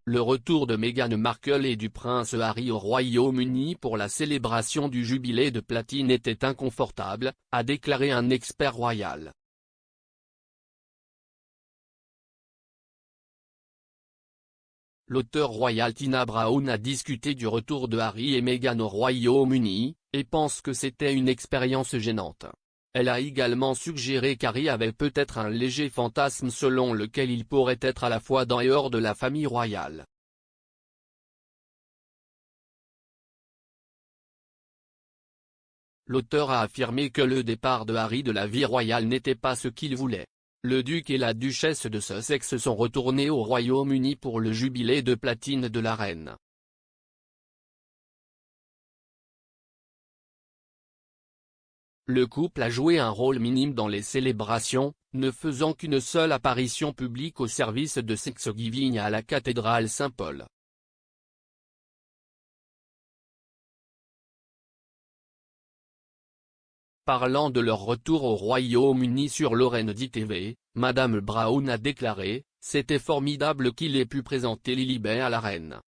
Le retour de Meghan Markle et du prince Harry au Royaume-Uni pour la célébration du jubilé de platine était inconfortable, a déclaré un expert royal. L'auteure royale Tina Brown a discuté du retour de Harry et Meghan au Royaume-Uni, et pense que c'était une expérience gênante. Elle a également suggéré qu'Harry avait peut-être un léger fantasme selon lequel il pourrait être à la fois dans et hors de la famille royale. L'auteur a affirmé que le départ de Harry de la vie royale n'était pas ce qu'il voulait. Le duc et la duchesse de Sussex sont retournés au Royaume-Uni pour le jubilé de platine de la reine. Le couple a joué un rôle minime dans les célébrations, ne faisant qu'une seule apparition publique au service de Thanksgiving à la cathédrale Saint-Paul. Parlant de leur retour au Royaume-Uni sur l'Orendi TV, Madame Brown a déclaré « C'était formidable qu'il ait pu présenter Lilibet à la reine.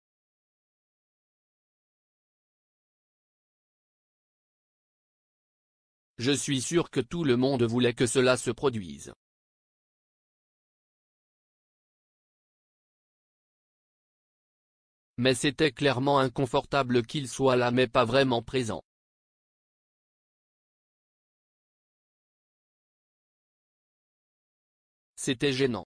Je suis sûr que tout le monde voulait que cela se produise. Mais c'était clairement inconfortable qu'il soit là mais pas vraiment présent. C'était gênant. »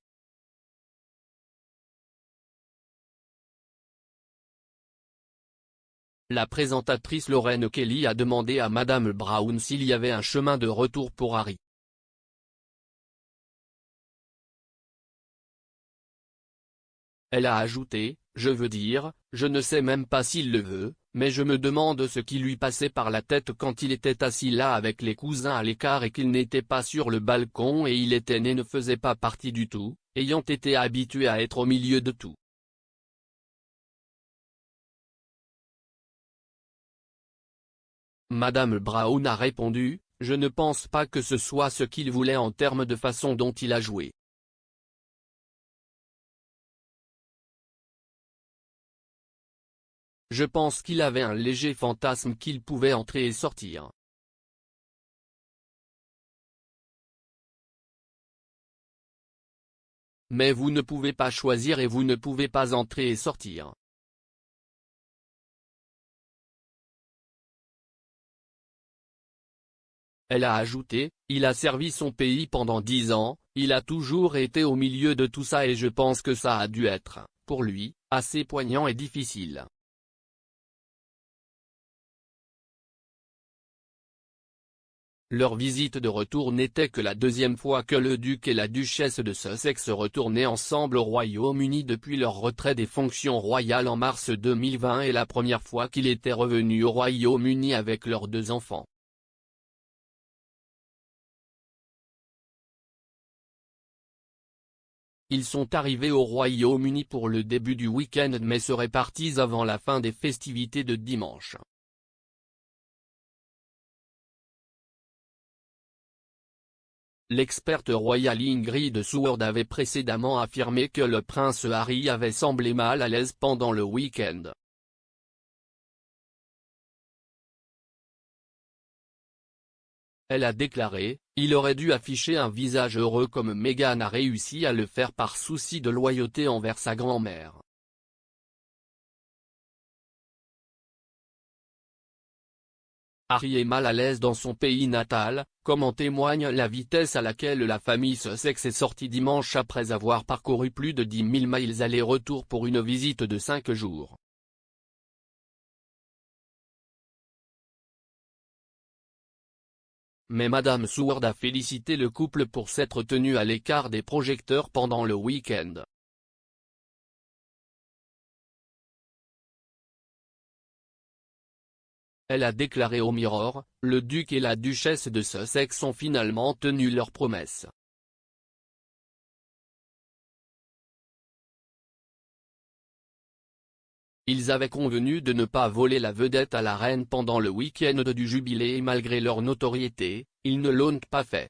La présentatrice Lorraine Kelly a demandé à Madame Brown s'il y avait un chemin de retour pour Harry. Elle a ajouté « Je veux dire, je ne sais même pas s'il le veut, mais je me demande ce qui lui passait par la tête quand il était assis là avec les cousins à l'écart et qu'il n'était pas sur le balcon et il était né ne faisait pas partie du tout, ayant été habitué à être au milieu de tout. » Madame Brown a répondu « Je ne pense pas que ce soit ce qu'il voulait en termes de façon dont il a joué. Je pense qu'il avait un léger fantasme qu'il pouvait entrer et sortir. Mais vous ne pouvez pas choisir et vous ne pouvez pas entrer et sortir. » Elle a ajouté « Il a servi son pays pendant 10 ans, il a toujours été au milieu de tout ça et je pense que ça a dû être, pour lui, assez poignant et difficile. » Leur visite de retour n'était que la deuxième fois que le duc et la duchesse de Sussex retournaient ensemble au Royaume-Uni depuis leur retrait des fonctions royales en mars 2020 et la première fois qu'ils étaient revenus au Royaume-Uni avec leurs 2 enfants. Ils sont arrivés au Royaume-Uni pour le début du week-end mais seraient partis avant la fin des festivités de dimanche. L'experte royale Ingrid Seward avait précédemment affirmé que le prince Harry avait semblé mal à l'aise pendant le week-end. Elle a déclaré « Il aurait dû afficher un visage heureux comme Meghan a réussi à le faire par souci de loyauté envers sa grand-mère. » Harry est mal à l'aise dans son pays natal, comme en témoigne la vitesse à laquelle la famille Sussex est sortie dimanche après avoir parcouru plus de 10 000 miles aller-retour pour une visite de 5 jours. Mais Madame Seward a félicité le couple pour s'être tenu à l'écart des projecteurs pendant le week-end. Elle a déclaré au Mirror, le duc et la duchesse de Sussex ont finalement tenu leurs promesses. Ils avaient convenu de ne pas voler la vedette à la reine pendant le week-end du jubilé et malgré leur notoriété, ils ne l'ont pas fait.